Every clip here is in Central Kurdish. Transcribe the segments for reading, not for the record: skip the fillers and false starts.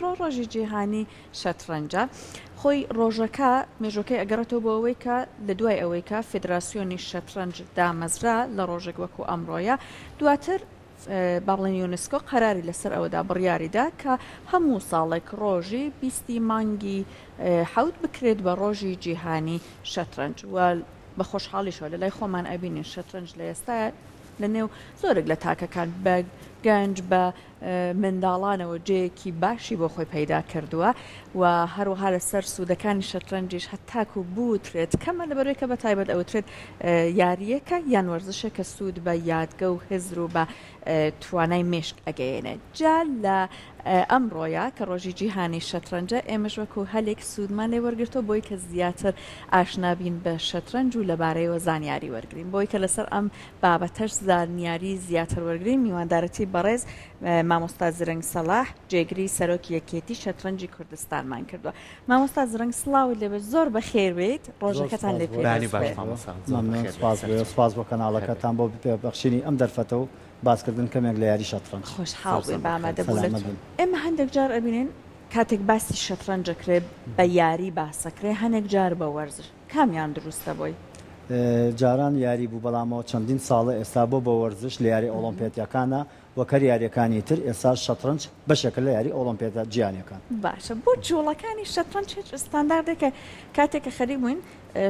ئەمڕۆ ڕۆژی جیهانی شەترەنجە خۆی ڕۆژەکە مێژۆکەی ئەگەڕێتەوە بۆ ئەوەی کە لە دوای ئەوەی کە فدراسیۆنی شەترەنج دامەزرا لە ڕۆژێک وەکو ئەمڕۆیە دواتر باڵێن یونسکۆ قەراری لەسەر ئەوەدا بڕیاریدا کە هەموو ساڵێک ڕۆژی 20 مانگی حەوت بکرێت بە ڕۆژی جیهانی شەترەنج و بە خۆشحاڵیشەوە لە لای خۆمان ئەبینین شەترەنج لە ئێستا لە نێو زۆرێک لە تاکەکان بە گەنج بە منداڵانەوە جەیەکی باشی بۆ خۆی پەیدا کردووە و هەروەها لەسەر سوودەکانی شەترەنجیش هەتاکو بوترێت کەمە لەبەرەوەی کە بەتایبەت ئەوترێت یاریەکە یان وەرزشە کە سوود بە یادگە و هزر و بە توانای مێشک ئەگەیەنێت جا لە ئەمڕۆیە کە ڕۆژی جیهانی شەترەنجە ئێمەش وەکو هەلێک سوودمان لێ وەرگرتەوە بۆی کە زیاتر ئاشنابین بە شەترەنج و لەبارەیەوە زانیاری وەرگین بۆی کە لەسەر ئەم بابەتەش زانیاری زیاتر وەرگین میواندارەتی بەڕێز مامۆستا زرنگ سەلاح جێگری سەرۆکی یەکێتی شەترەنجی کوردستانمان کردووە مامۆستا زرنگ سڵاوی لێبێت زۆر بەخێر بێت ڕۆژەکەتان لێ سپاس بۆ کەناڵەکەتان بۆ پێبەخشینی ئەم دەرفەتەوە باسکردن کەمێک لە یاری شەترەنج خۆشحاڵ بێ بامادەبوو ئێمە هەندێک جار ئەبینین کاتێک باسی شەترەنجەکرێ بە یاری باسەکرێ هەنێک جار بە وەرزش کامیان دروستە بۆی جاران یاری بوو بەڵامەوە چەندین ساڵە ئێستا بۆ بە وەرزش لە یاری ئۆلۆمپیاتیەکانە وەکە یاریەکانی تر ئێستا شەترەنج بەشێکە لە یاری ئۆلۆمپیاتە جیهانیەکان باشە بۆ جوڵەکانی شەترەنج هیچ ستانداردێکە کاتێکە خەریک بووین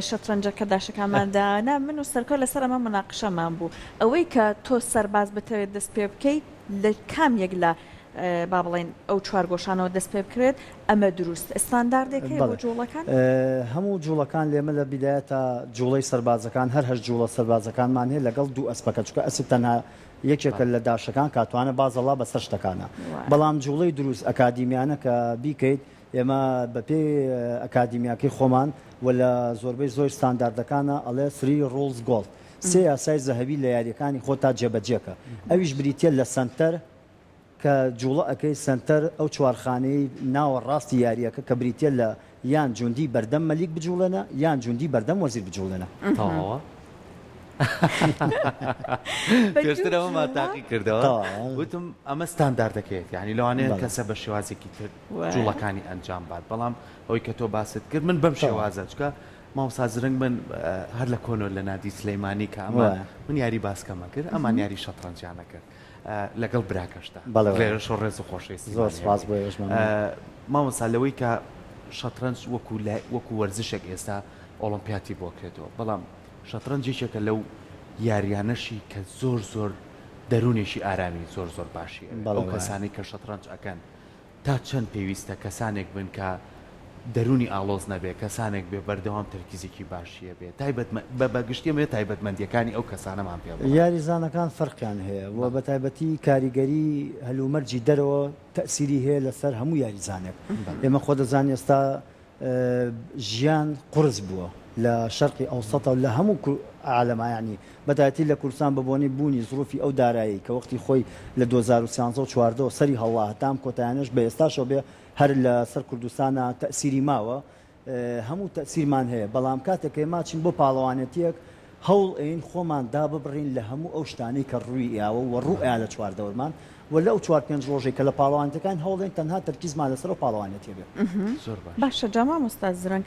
شەترەنجەکە داشەکانماندانا من و سەرکە لەسەر ئەمە مناقشەمان بوو ئەوەی کە تۆ سەرباز بتەوێت دەست پێ بکەیت لە کامێک لە با بڵێن ئەو چوارگۆشانەوە دەست پێ بکرێت ئەمە دروست ئستانداردێکی بۆ جوڵەکان هەموو جوڵەکان لێمە لە بیدایەتە جوڵەی سەربازەکان هەر جوڵە سەربازەکانمان هەیە لەگەڵ دوو ئەسپەکە چکە ئەسپ تەنها یەکێکە لە داشەکان کاتوانە بازەڵا بەسەر شتەکانە بەڵام جوڵەی دروست ئەکادیمیانە کە بیکەیت ئێمە بەپێ ئەکادیمیاکەی خۆمان و لە زۆربەی زۆر ستانداردەکانە ئەڵێ سری ڕۆڵز گۆڵد سێ یاسای زەهەبی لە یاریەکانی خۆتا جێبەجێکە ئەویش بریتە لە سنتەر کە جوڵە ئەەکەی سنتەر ئەو چوارخانەی ناوە ڕاستی یاریەکە کە بریتە لە یان جوندی بەردەم مەلیک بجوڵێنە یان جوندی بەردەم وەزیر بجوڵێنە تەواوە پێشترەوە ماتاقی کردەوە وتم ئەمە ستانداردەکەیت یعنی لەوانەیە کەسە بە شێوازێکی تر جوڵەکانی ئەنجام بات بەڵام ئەوەی کە تۆ باست کرد من بەم شێوازە چکە مامۆستا زرنگ من هەر لە کۆنۆ لە نادی سلەیمانی کە ئەمە من یاری باسکەمە کرد ئەمان یاری شەترەنجیانە کرد لەگەڵ براکەشدا لێرەش ڕێز و خۆشەویستی زۆر سپاس بۆ مامۆستا لەوەی کە شەترەنج وەکو وەرزشێک ئێستا ئۆلۆمپیاتی بۆ کرێتەوە بەڵام شەترەنجێکێکە لەو یاریانەشی کە زۆر دەرونێکی ئارامی زۆر باشی ئەو کەسانی کە شەترەنج ئەکەن تا چەند پێویستە کەسانێک بن کە دەرونی ئاڵۆز نەبێ کەسانێک بێ بەردەوام تەرکیزێکی باشیە بێت تایبەت بە گشتی بێت تایبەتمەندیەکانی ئەو کەسانەمان پێ یاریزانەکان فەرقیان هەیە و بە تایبەتی کاریگەری هەلومەرجی دەرەوە تەسیری هەیە لەسەر هەموو یاریزانێک ئێمە خۆ دەزانین ئێستا ژیان قورس بووە لە شەرقی ئەوسەتە و لە هەموو عالەمایانی بەتایەتی لە کوردستان بەبوونی بوونی زروفی ئەو دارایی کە وەختی خۆی لە 2013 سەری هەڵا هەتام کۆتایانش بە ئێستاشەوە بێ هەر لە سەر کوردستانە تەسیری ماوە هەموو تەسیرمان هەیە بەڵام کاتێک ماچین بۆ پاڵەوانێتیەک هەوڵ ئەین خۆمان داببڕین لە هەموو ئەو شتانەی کە ڕووی ئاوە و ڕوئیا لە چواردەوەرمان و لەو 4-5 ڕۆژێک کە لە پاڵەوانەتەکان هەوڵێن تەنها تەرکیزمان لەسەر و پاڵەوانێتی بێ باشە جا مامۆستا زرنگ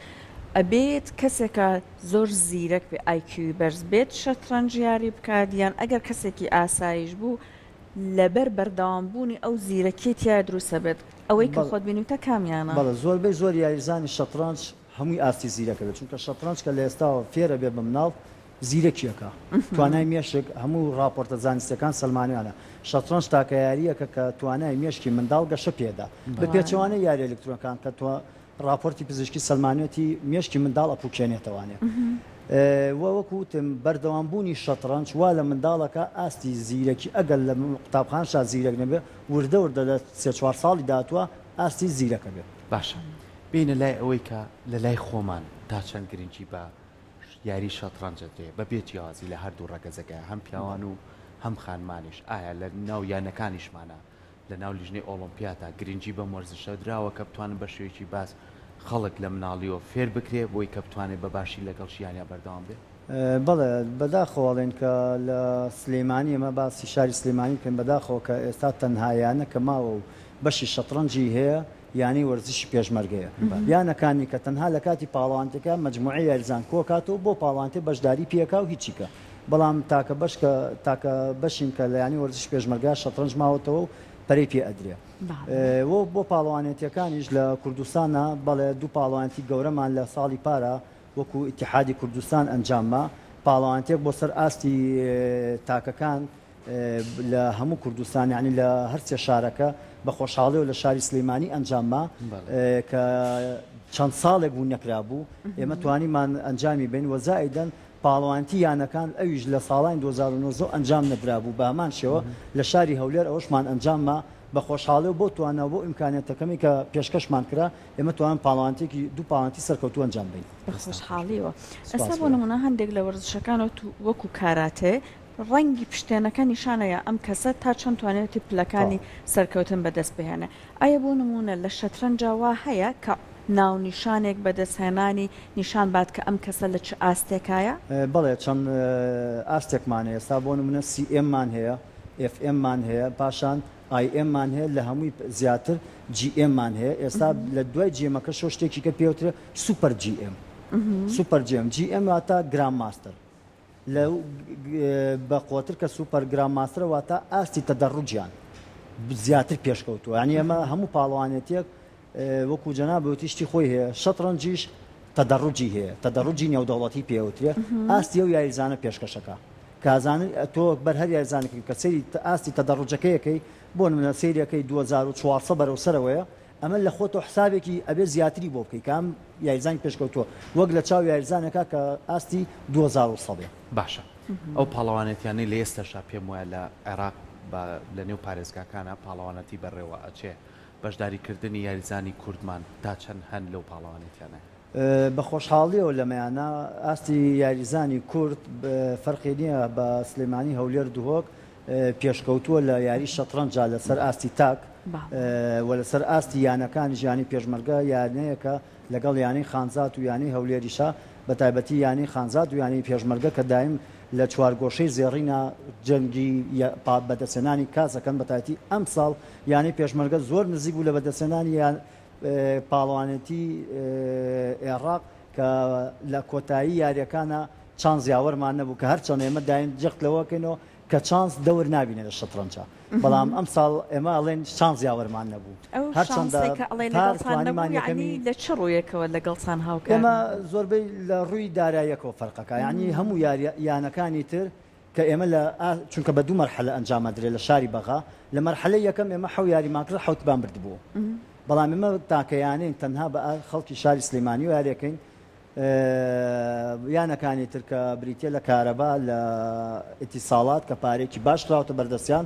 ئەبێت کەسێکە زۆر زیرەک بێ ئایکیوی بەرز بێت شەترەنج یاری بکات یان ئەگەر کەسێکی ئاسایش بوو لەبەر بەردەوامبوونی ئەو زیرەکێتیا دروستە بێت ئەوەی کە خۆت بینیتە کامیانە بەڵێ زۆربەی زۆر یاریزانی شەترەنج هەمووی ئاستی زیرەکە بێت چونکە شەترەنج کە لە ئێستاوە فێرە بێ بە مناڵ زیرەکیەکە توانای مێشک هەموو راپۆرتە زانستیەکان سەلمانیانە شەترەنج تاکە یاریەکە کە توانای مێشکی منداڵ گەشە پێدا بە پێچەوانەی یاری ئەلکترۆنەکان کە راپۆرتی پزیشکی سەلمانێتی مێشکی منداڵ ئەپوکێنێتەوانێ وەکوتم بەردەوامبوونی شەترەنج وا لە منداڵەکە ئاستی زیرەکی ئەگەر لە قوتابخانشا زیرەک نەبێ وردە لە 3-4 ساڵی داتووە ئاستی زیرەکە بێت باشە بینە لای ئەوەی کە لە لای خۆمان تا چەند گرنگی بە یاری شەترەنجە دێ بە بێت یازی لە هەردوو ڕەگەزەکە هەم پیاوان و هەم خانمانیش ئایا لە ناو یانەکانیشمانە لە ناو لیژنەی ئۆلۆمپیاتە گرنگی بە وەرزشە درراوە کە بتوانن بە شێوەیەکی باس خەڵک لە مناڵیەوە فێر بکرێ بۆی کە بتوانێت بە باشی لەگەڵ ژیانیا بەردەوام بێت بەڵێ بەداخەوەڵێن کە لە سلەیمانی ئەمە باسی شاری سلەیمانی بکەین بەداخەوە کە ئێستا تەنهایانە کە ماوە و بەشی شەترەنجی هەیە یانی وەرزشی پێشمەرگەیە یانەکانی کە تەنها لە کاتی پاڵەوانتەکە مجموعی یاریزان کۆکاتەوە بۆ پاڵەوانتە بەشداری پێکا و هیچیکە بەڵام تاکە بەشین کە لە ینی وەرزش پێشمەرگا شەترەنج ماوەتەوە و پەرەی پێ ئەدرێ بۆ پاڵەوانێتیەکانیش لە کوردستانە بەڵێ دوو پاڵەوانتی گەورەمان لە ساڵی پارە وەکو ئیتیحادی کوردستان ئەنجامما پاڵەوانتێک بۆ سەر ئاستی تاکەکان لە هەموو کوردستان یعنی لە هەرچێ شارەکە بە خۆشحاڵی و لە شاری سلەیمانی ئەنجامما کە چەند ساڵێک بوو نەکرابوو ئێمە توانیمان ئەنجامی بین وەزائیدەن پاڵەوانتی یانەکان ئەویش لە ساڵانی 2009 ئەنجام نەدرابوو بە هەمان شێوە لە شاری هەولێر ئەوشمان ئەنجامما بە خۆشحاڵی و بۆ توانەوە بۆ ئیمکانێتەکەمی کە پێشکەشمان کرا ئێمە توان پاڵەوانتێکی دوو پاڵەوانتی سەرکەوتوو ئەنجام بین بە خۆشحاڵیەوە ئەستا بۆ نمونە هەندێک لە وەرزشەکانەوە وەکو کاراتێ ڕەنگی پشتێنەکە نیشانەیە ئەم کەسە تا چەند توانێتی پلەکانی سەرکەوتن بەدەست بهێنە ئایا بۆ نمونە لە شەترەنجاوا هەیە کە ناو نیشانێک بەدەستهێنانی نیشان بات کە ئەم کەسە لە چ ئاستێکایە؟ بەڵێ چەند ئاستێکمان هەیە ئێستا بۆ نمونە CM-مان هەیە FM-مان هەیە پاشان IM-مان هەیە لە هەمووی زیاتر GM-مان هەیە ئێستا لە دوای GM-ەکە شۆ شتێکی کە پێوترە سوپەر GM سوپەر GM واتە گرام ماستەر لەو بە قوتر کە سوپەر گرام ماسترە واتە ئاستی تەدەڕوجیان زیاتر پێشکەوتووە ینی ئەمە هەموو پاڵەوانێتێک وەکو جەنابەتی شتی خۆی هەیە شەترەنجیش تەدەڕوجی هەیە تەدەڕوجی نێودەوڵەتی پێوترێ ئاستی ئەو یاریزانە پێشکەشەکە کازانن تۆ بەر هەر یاریزانێکی کە سەیری ئاستی تەدەڕوجەکەیەکەی بۆ نمونە سەیریەکەی 2400 بەرەو سەرەوەیە ئەمە لە خۆتۆ حسابێکی ئەبێ زیاتری بۆ بکەی کام یاریزانی پێشکەوتووە وەک لە چاو یاریزانەکە کە ئاستی 2100 باشە ئەو پاڵەوانێتیانی لە ئێستاشا پێم وایە لە عێراق لە نێو پارێزگاکانە پاڵەوانەتی بەڕێوە ئەچێ بەشداریکردنی یاریزانی کوردمان تا چەند هەند لەو پاڵەوانێتیانە بە خۆشحاڵیەوە لە مەیانە ئاستی یاریزانی کورد فەرقی نییە بە سلێمانی هەولێر دوهۆک پێشکەوتووە لە یاری شەترەنجا لەسەر ئاستی تاک و لەسەر ئاستی یانەکانی ژیانی پێشمەرگە یانەیەکە لەگەڵ یانی خانزات و یانی هەولێریشا بە تایبەتی یانی خانزات و یانی پێشمەرگە کە دایم لە چوارگۆشەی زێڕینە جەنگی بەدەستێنانی کاسەکەن بەتایەتی ئەم ساڵ یانی پێشمەرگە زۆر نزیک بوو لە بەدەستێنانی یان پاڵەوانێتی عێراق کە لە کۆتایی یاریەکانە چانس یاوەرمان نەبوو کە هەرچەند ئێمە دایم جەخت لەوەکەینەوە کە چانس دەور نبینێت لە شەترەنجە بەڵام ئەم ساڵ ئێمە ئەڵێن چانس یاوەرمان نەبوو لە چ ڕوویەکەوە لەگەڵسان هاوکە ئێمە زۆربەی لە ڕووی داراییەکەوە فەرقەکە یعنی هەموو یانەکانی تر کە ئێمە لە چونکە بە دوو مەرحلە ئەنجامە درێت لە شاری بەغا لە مەرحلەی یەکەم ئێمە حەو یاریمانکرد حەوتبان بردبوو بەڵام ئێمە تاکەیانین تەنها بە خەڵکی شاری سلەیمانی و یاریەکەین یانەکانی تر کە بریتە لە کارەبا لە ئیتیساڵات کە پارێکی باش کراوتە بەردەستیان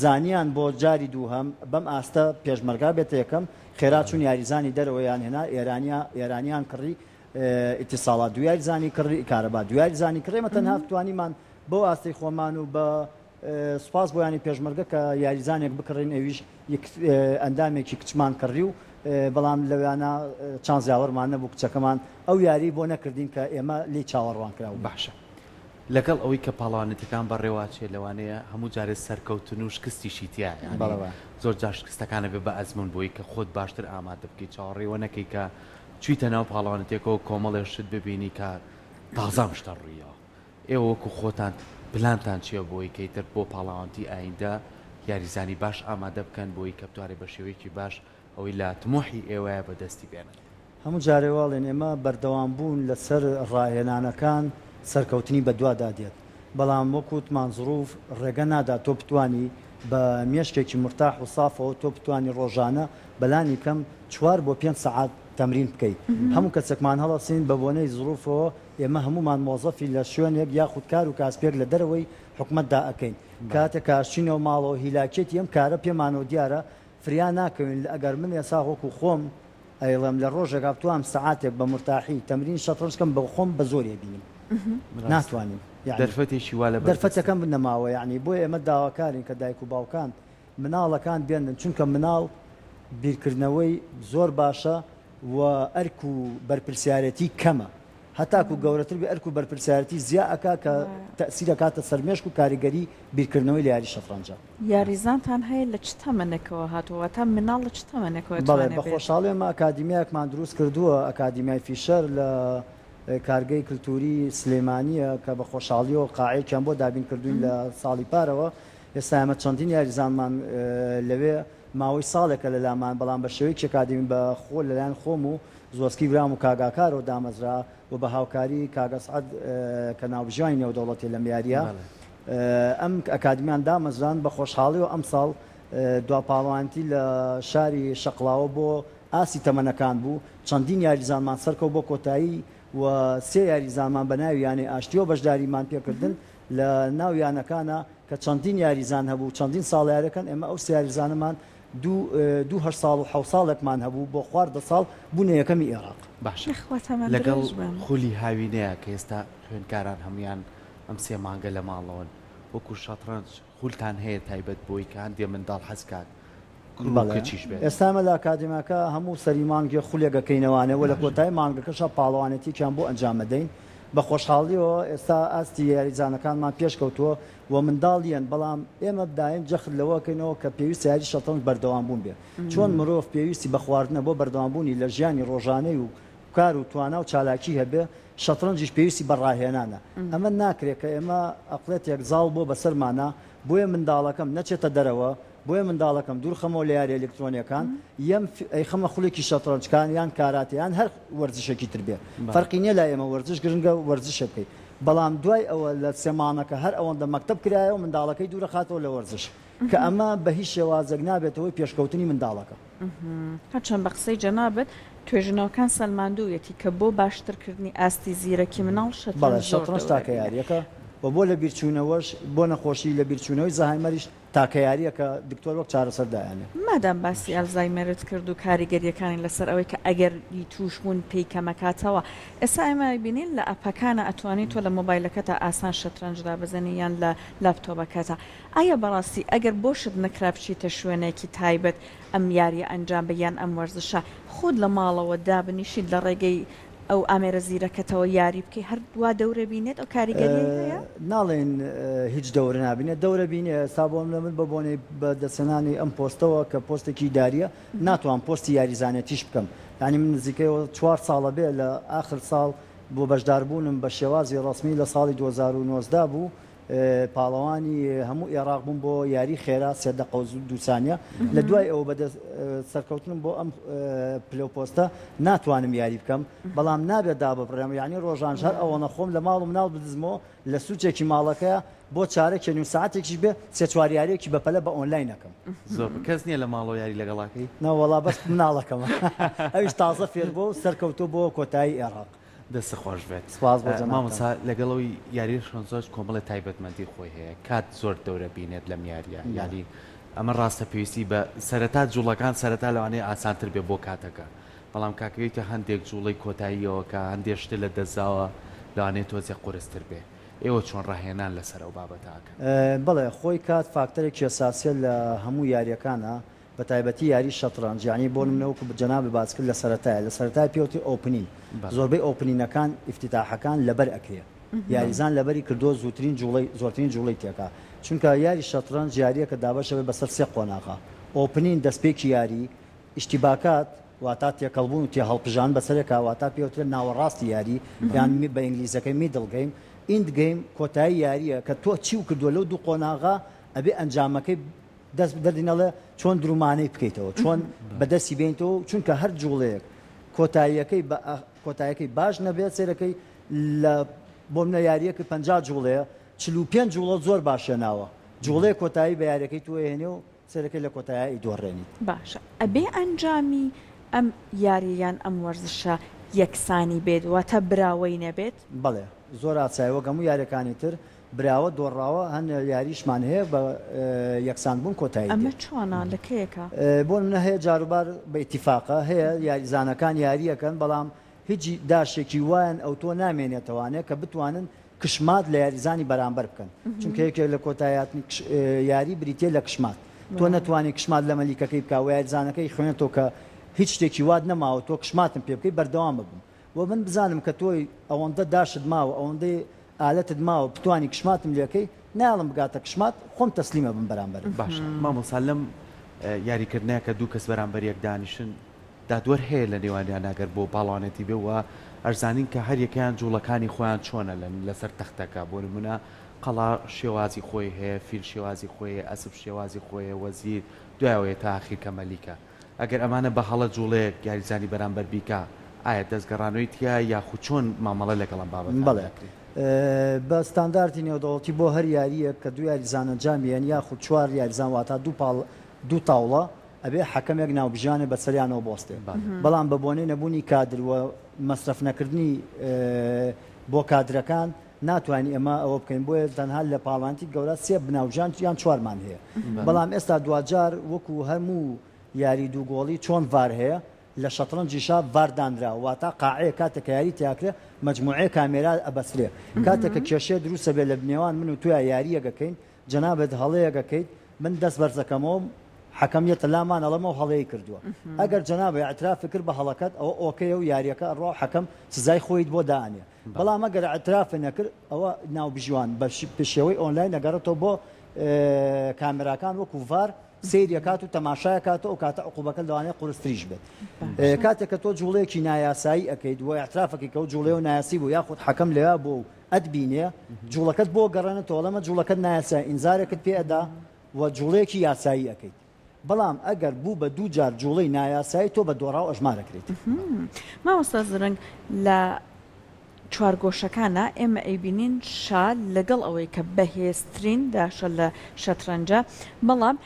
زانیان بۆ جاری دووهەم بەم ئاستە پێشمەرگا بێتە یەکەم خێرا چوون یاریزانی دەرەوەیان هێنا ئێرانیان کڕی ئیتیساڵات دو یاریزانی کڕی کارەبا دو یاریزانی کڕێمە تەنها توانیمان بۆ ئاستی خۆمان و بە سوپاس بۆ ینی پێشمەرگە کە یاریزانێک بکڕین ئەویش ئەندامێکی کچمان کڕی و بەڵام لەوانە چانزیاوەرمان نەبوو کچەکەمان ئەو یاری بۆ نەکردین کە ئێمە لی چاوەڕوان کراوە باشە لەگەڵ ئەوەی کە پاڵەوانێتەکان بەڕێواچێ لەوانەیە هەموو جارێ سەرکەوتن و شکستیشی تیا زۆر جار شکستەکانە بێ بە ئەزمون بۆی کە خۆت باشتر ئامادە بکەیت چاوەڕێوە نەکەی کە چویتە ناو پاڵەوانێتێکەوە کۆمەڵێشت ببینی کە تازام شتە ڕوویەوە ئێوە وەکو خۆتان پلانتان چییە بۆی کەیتر بۆ پاڵەوانتی ئایندە یاریزانی باش ئامادە بکەن بۆی کە بتوارێت بە شێوەیەکی باش ئەوەی لە تمۆحی ئێوەیە بەدەستی بێنن هەموو جارێواڵێن ئێمە بەردەوام بوون لەسەر ڕاهێنانەکان سەرکەوتنی بەدووادا دێت بەڵام وەکوتمان زروف ڕێگە نادا تۆ بتانی بە مێشکێکی مرتاح و سافەوە تۆ بتانی ڕۆژانە بەلانی کەم 4 بۆ 5 سەعات تەمرین بکەیت هەموو کەسێکمان هەڵەسین بە بۆنەی زروفەوە ئێمە هەمومان مۆزەفی لە شوێنێک یاخود کار و کاسپێک لە دەرەوەی حکومەتدا ئەەکەین کاتێک کارچینەوە ماڵەوە هیلاکێتی ئەم کارە پێمانەوە دیارە فریا ناکەوین ئەگەر من ئێسا وەکو خۆم ئەیڵم لە ڕۆژێکا توام سەعاتێک بە مرتاحی تەمرین شەترەنجکەم بە خۆم بە زۆرێ بینیم ناتوانین دەرفەتێکی وا لە دەرفەتەکەم بنەماوە یعنی بۆ ئێمە داواکارین کە دایک و باوکان مناڵەکان بێنن چونکە مناڵ بیرکردنەوەی زۆر باشە و ئەرک و بەرپرسیارەتی کەمە هەتاکو گەورەتر بێ ئەرک و بەرپرسیارەتی زیاد ئەکا کە تەسیرە کاتە سەرمێشک و کاریگەری بیرکردنەوەی لە یاری شەترەنجە. یاریزانتان هەیە لە چ تەمەنێکەوە هاتووە تا مناڵ لە چ تەمەنێکەوە بەڵێ بە خۆشحاڵی ئێمە ئەکادیمیایەکمان دروست کردووە ئەکادیمیای فیشەر لە کارگەی کللتوری سلێمانیە کە بە خۆشحاڵیەوە قاعەیەکیان بۆ دابین کردوین لە ساڵی پارەوە. ئێستا ئێمە چەندین یاریزانمان لەوێ ماوەی ساڵێکە لە لامان بەڵام بە شێوەیەکی ئەکادیمی بە خۆ لەلایەن خۆم و زۆسکی برام و کاگاکارەوە دامەزرا و بە هاوکاری کاگە سعەد کە ناوبژوانی نێودەوڵەتی لە میاریە ئەم ئەکادمیان دامەزران بە خۆشحاڵیەوە ئەم ساڵ دواپاڵوانتی لە شاری شەقڵاوە بۆ ئاسی تەمەنەکان بوو چەندین یاریزانمان سەرکەوت بۆ کۆتایی و سێ یاریزانمان بە ناویانی ئاشتیەوە بەشداریمان پێکردن لە ناویانەکانە کە چەندین یاریزان هەبوو چەندین ساڵیارەکەن ئێمە ئەو سێ یاریزانەمان دوو هەشت ساڵ و حەوت ساڵێکمان هەبوو بۆ خواردە ساڵ بوونە یەکەمی عێراق. باشە لەگەڵ خولی هاوینەیە کە ئێستا خوێندکاران هەمویان ئەم سێ مانگە لە ماڵەوەن وەکو شەترەنج خولتان هەیە تایبەت بۆی کە هەندێ منداڵ حەزکات ئێستامە لە ئاکادمیاکە هەموو سەری مانگی خولێگەکەینەوانەوە لە کۆتای مانگەکەشە پاڵەوانێتیان بۆ ئەنجام بدەین بە خۆشحاڵیەوە ئێستا ئاستی یاریزانەکانمان پێشکەوتووە و منداڵیان بەڵام ئێمە بدایم جەخت لەوەکەینەوە کە پێویست یاری شەترەنج بەردەوام بوون بێ چۆن مرۆڤ پێویستی بە خواردنە بۆ بەردەوامبوونی لە ژیانی ڕۆژانەی و کار و توانا و چالاکی هەبێ شەترەنجیش پێویستی بەڕاهێنانە ئەمە ناکرێت کە ئێمە ئەقلێت یەکزاڵ بۆ بەسەرمانە بۆیە منداڵەکەم نەچێتە دەرەوە بۆیە منداڵەکەم دوور خەمەوە لە یاری ئەلکترۆنیەکان یەم خەمە خولێکی شەترەنجکان یان کاراتیان هەر وەرزشێکی تر بێ فەرقی نییە لای ئێمە وەرزش گرنگە وەرزشە بکەیت بەڵام دوای ئەوە لە سێمانەکە هەر ئەوەندە مەکتب کرایە و منداڵەکەی دوورە خاتەوە لە وەرزش کە ئەمە بە هیچ شێوازێک نابێتەوەی پێشکەوتنی منداڵەکە. هەرچەند بە قسەی جەنابەت توێژنەوەکان سەلماندوویەتی کە بۆ باشترکردنی ئاستی زیرەکی مناڵ شەترەنج تاکە یاریەکە و بۆ لە بیرچوونەوەش بۆ نەخۆشی لە بیرچوونەوەی زەهایمەریش تاکەیاریە کە دکتۆر وەک چارەسەردایانێ. مادام باسی ئەلزایمەرت کرد و کاریگەریەکانی لەسەر ئەوەی کە ئەگەری توشبوون پێی کەمەکاتەوە ئێستا ئێمە بینین لە ئەپەکانە ئەتوانیت تۆ لە مۆبایلەکەتە ئاسان شەترەنجدا بزنی یان لە لاپتۆپەکەتە ئایا بەڕاستی ئەگەر بۆشت نەکرا بچیتە شوێنێکی تایبەت ئەم یاریە ئەنجام بەیان ئەم وەرزشە خۆت لە ماڵەوە دابنیشیت لە ڕێگەی ئەو ئامێرە زیرەکەتەوە یاری بکەی هەر دوا دەورە بینێت ئەو کاریگەری هەیە ناڵێن هیچ دەورە نبینێت دەورە بینێ سا بۆم لە من بە بۆنەی بە دەسەنانی ئەم پۆستەوە کە پۆستێکی داریە ناتوان پۆستی یاریزانێتیش بکەم یعنی من نزیکەوە 4 ساڵە بێ لە آخر ساڵ بۆ بەشداربوونم بە شێوازی ڕسمی لە ساڵی 2019 بوو پاڵەوانی هەموو عێراق بووم بۆ یاری خێرا سێدەقە و دووسانیە لە دوای ئەوە بە سەرکەوتنم بۆ ئەم پلۆپۆستە ناتوانم یاری بکەم بەڵام نابێت دا بپڕێم یعنی ڕۆژان هەر ئەوەنە خۆم لە ماڵ و مناڵ بدزمەوە لە سوچێکی ماڵەکەیە بۆ چارەکێ نیم ساعتێکی بێ سێ چواریارێکی بەپەلە بە ئۆنلاینەکەم زۆر کەس نییە لە ماڵەوە یاری لەگەڵاکەی نەوەڵا بەس مناڵەکەمە ئەویش تازە فێر بۆ و سەرکەوتۆ بۆ کۆتایی عێراق دەست خۆش بێت سپاس بۆ مامۆستا لەگەڵەوەی یاری شۆنزۆش کۆمەڵی تایبەتمەندی خۆی هەیە کات زۆر دەورە بینێت لەم یاریە یاری ئەمە ڕاستە پێویستی بە سەرەتا جوڵەکان سەرەتا لەوانەیە ئاسانتر بێ بۆ کاتەکە بەڵام کاکەویتە هەندێک جوڵەی کۆتاییەوە کە هەندێک شتە لە دەستاوە لەوانەیە تۆزێ قورستر بێ ئێوە چۆن ڕاهێنان لەسەر ئەو بابەتاکە بڵێ خۆی کات فاکتەرێکی ئەساسیە لە هەموو یاریەکانە بە تایبەتی یاری شەترەنج یعنی بۆ منەوەکو جەناب باس کرد لە سەرەتایە لە سەرەتای پێوتی ئۆپنین زۆربەی ئۆپنینەکان ئیفتتاحەکان لەبەر ئەکرێ یاریزان لەبەری کردو زۆرترین جوڵەی تێکا چونکە یاری شەترەنج یاریە کە دابەشەوە بەسەر سێ قۆناغا ئۆپنین دەستپێکی یاری ئیشتیباکات واتا تێکەڵبوون و تێ هەڵپژان بەسەرێکا واتا پێوترێ ناوەڕاستی یاری یان بە ئینگلیزەکەی میدڵ گەیم ئیند گەیم کۆتایی یاریە کە تۆ چی و کردووە لەو دوو قۆناغا ئەبێ ئەنجامەکەی دەست دەردینەڵێ چۆن درومانەی بکەیتەوە چۆن بەدەستی بێنیتەوە چونکە هەر جوڵەیەک کۆتاییەکەی باش نەبێت سێرەکەی لە بۆ منە یاریەکە 50 جوڵەیە 45 جوڵە زۆر باشێناوە جوڵەیە کۆتایی بە یاریەکەی تو هێنێ و سێرەکەی لە کۆتایی دۆڕێنیت باشە ئەبێ ئەنجامی ئەم یارییان ئەم وەرزشە یەکسانی بێت واتە براوەی نەبێت بەڵێ زۆر ئاساییەوە هەموو یاریەکانی تر براوە دۆڕاوە هەن یاریشمان هەیە بە یەکسانبوون کۆتایی ئەمە چۆنە لە کەیەکە بۆ منە هەیە جاروبار بە ئیتیفاقە هەیە یاریزانەکان یاریەکەن بەڵام هیچی داشێکی وایەن ئەو تۆ نامێنێتەوانێت کە بتوانن کشمات لە یاریزانی بەرامبەر بکەن چونکە یەکێک لە کۆتاییاتنی یاری بریتێ لە کشمات تۆ نەتوانانی کشمات لە مەلیکەکەی بکە و یاریزانەکەی خوێنێتەوە کە هیچ شتێکی واد نەماوە تۆ کشماتم پێ بکەی بەردەوام ببم و من بزانم کە تۆی ئەوەندە داشت ماوە ئەوەندەی ئالەتت ماوە بتوانی کشماتم لێکەی ناڵم بگاتە کشمات خۆم تەسلیمە بم بەرامبەر باشە مامۆستا لەم یاریکردنەیە کە دوو کەس بەرامبەر یەک دانیشن دادوەر هەیە لە نێوانیان ناگەر بۆ باڵانێتی بێ و ئەرزانین کە هەر یەکیان جوڵەکانی خۆیان چۆنە لەسەر تەختەکە بۆ نمونە قەڵا شێوازی خۆی هەیە فیل شێوازی خۆی ئەسب شێوازی خۆیە وەزیر دوایەوەیە تا ئاخیر کە مەلیکە ئەگەر ئەمانە بە هەڵە جوڵەیەک یاریزانی بەرامبەر بیکە ئایا دەستگەڕانەوەی تیا یاخود چۆن مامەڵە لەگەڵم بابەت بەڵێ بە ستانداردی نێودەوڵەتی بۆ هەر یاریە کە دوو یاریزانە جامیان یاخود چوار یاریزان واتە دوو تاوڵە ئەبێ حەکەمێک ناوبژیانێ بە سەریانەوە بۆستێ بەڵام بە بۆنەی نەبوونی کادر و مەصرف نەکردنی بۆ کادرەکان ناتوانانی ئەمە ئەوە بکەین بۆیە تەنها لە پاڵانتی گەورە سێ بناوژان یان چوارمان هەیە بەڵام ئێستا دوجار وەکو هەموو یاری دووگۆڵی چۆن ڤار هەیە لە شەترەنجیشا ڤاردانرا واتە قاعەیە کاتێک یاری تیاکرێ مەجموعەیە کامێرا ئەبەسرێ کاتێکە کێشەیە دروستە بێ لە بنێوان من و توی یاریەکەکەین جەنابەت هەڵەیەکەکەیت من دەست بەرزەکەمەوە حەکەمیەتە لامان ئەڵەمە و هەڵەیە کردووە ئەگەر جەنابە ئەترافی کرد بە هەڵەکەت ئەوە ئۆکەیە و یاریەکە ئەڕۆ حەکەم سزای خۆیت بۆ دانێ بەڵام ئەگەر ئەترافی نەکرد ئەوە ناوبژیوان بە پێشێوەی ئۆنلاین نەگەڕێتەوە بۆ کامێراکان وەکو ڤار سیرەکات و تەماشایەکاتەوە و کاتە عقوبەکە لەوانەیە قورستریش بێت کاتێک کە تۆ جوڵەیەکی نایاسایی ئەەکەیت وە ئەترافەکەی کە و جوڵێ و نایاسی بوو یاخود حەکەم لێوا بۆ ئەتبینێ جوڵەکەت بۆ گەڕێنێتەوە لەمە جوڵەکەت نایاسایی ئینزارێکت پێ ئەدا و جوڵەیەکی یاسایی ئەەکەیت بەڵام ئەگەر بوو بە دوو جار جوڵەی نایاسایی تۆ بە دۆڕاو ئەژمارەکرێت مامۆستا زرنگ لە چوارگۆشەکانە ئێمە ئەیبینین شا لەگەڵ ئەوەی کە بەهێزترین داشە لە شەترەنجە بەڵام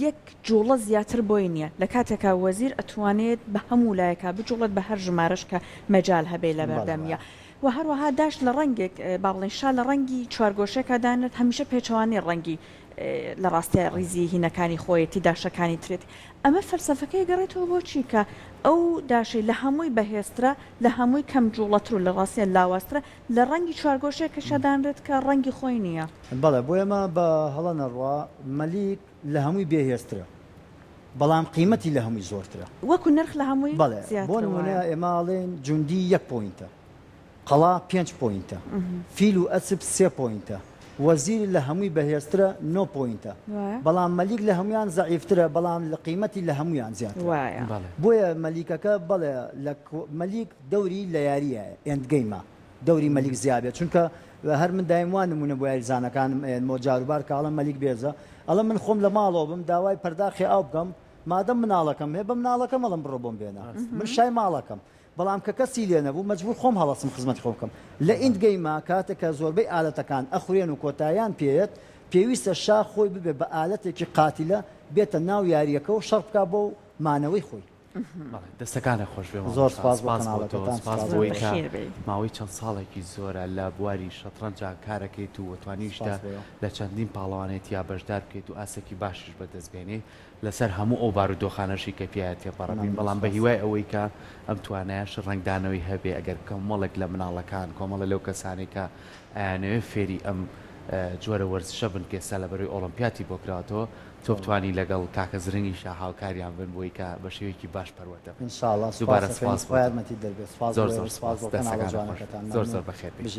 یەک جوڵە زیاتر بۆی نییە لە کاتێکا وەزیر ئەتوانێت بە هەموو لایەکە بجوڵێت بە هەر ژمارەش کە مەجال هەبێ لە بەردەمیە و هەروەها داش لە ڕەنگێک باڵێن شا لە ڕەنگی چوارگۆشەکە دانێت هەمیشە پێچەوانی ڕەنگی لە ڕاستە ڕیزی هینەکانی خۆیەتی داشەکانی ترێت ئەمە فەلسەفەکەی گەڕێتەوە بۆچی کە ئەو داشەی لە هەمووی بەهێزترە لە هەمووی کەم جوڵەتر و لە ڕاستیە لاواسترە لە ڕەنگی چوارگۆشەیە کە شەدانرێت کە ڕەنگی خۆی نییە بەڵێ بۆ ئێمە بە هەڵە نەڕوا مەلیک لە هەمووی بێهێزترە بەڵام قیمەتی لە هەمووی زۆرترە وەکو نرخ لە هەمووی بەڵێ بۆ نمونە ئێماڵێن جوندی 1 پوینتە قەڵا 5 پوینتە فیل و ئەسب 3 پوینتە وەزیر لە هەمووی بەهێزترە 9 پوینتە بەڵام مەلیک لە هەمویان زەعیفترە بەڵام لە قیمەتی لە هەمویان زیاتر بۆیە مەلیکەکە بەڵێ مەلیک دەوری لە یاریە ئێندگەیمە دەوری مەلیک زیابێت چونکە هەر من دایموان نمونە بۆ یاریزانەکانم مۆجاروبار کاڵم مەلیک بێزە ئەڵە من خۆم لە ماڵەوە بم داوای پەرداخی ئاو بکەم مادەم مناڵەکەم هەیە بە مناڵەکەم ئەڵم بڕۆ بۆم بێنە من شای ماڵەکەم بەڵام کە کەسی لێ نەبوو مەجبور خۆم هەڵەسم خزمەتی خۆ بکەم لە ئیندگەیما کاتێکە زۆربەی ئالەتەکان ئەخورێن و کۆتاییان پێێت پێویستە شا خۆی ببێ بە ئالەتێکی قاتیلە بێتە ناو یاریەکە و شەڕ بکا بۆ مانەوەی خۆی دەستەکانە خۆش بێ زۆر سپاس بۆی ماوەی چەند ساڵێکی زۆرە لە بواری شەترەنجا کارەکەیت و وەتوانیشتە لە چەندین پاڵەوانێت یا بەشدار بکەیت و ئاسێکی باشش بەدەستگەێنێ لەسەر هەموو ئەو بارودۆخانەشی کە پیاەتێ پەڕبین بەڵام بە هیوای ئەوەی کە ئەم توانایش ڕنگدانەوەی هەبێ ئەگەر کۆمەڵێک لە مناڵەکان کۆمەڵە لەو کەسانی کە ئەیانەوێ فێری ئەم جۆرە وەرزشە بن کێستا لە بەروی ئۆلمپیاتی بۆ کراوەوە تۆ بتوانی لەگەڵ کاکە زرنگی شا هاوکاریان بن بۆی کە بە شێوەیەکی باش پەروەردە ئینشاءڵڵا دووبارە سپاس یارمەتی دەربێت زۆر زۆر بەخێر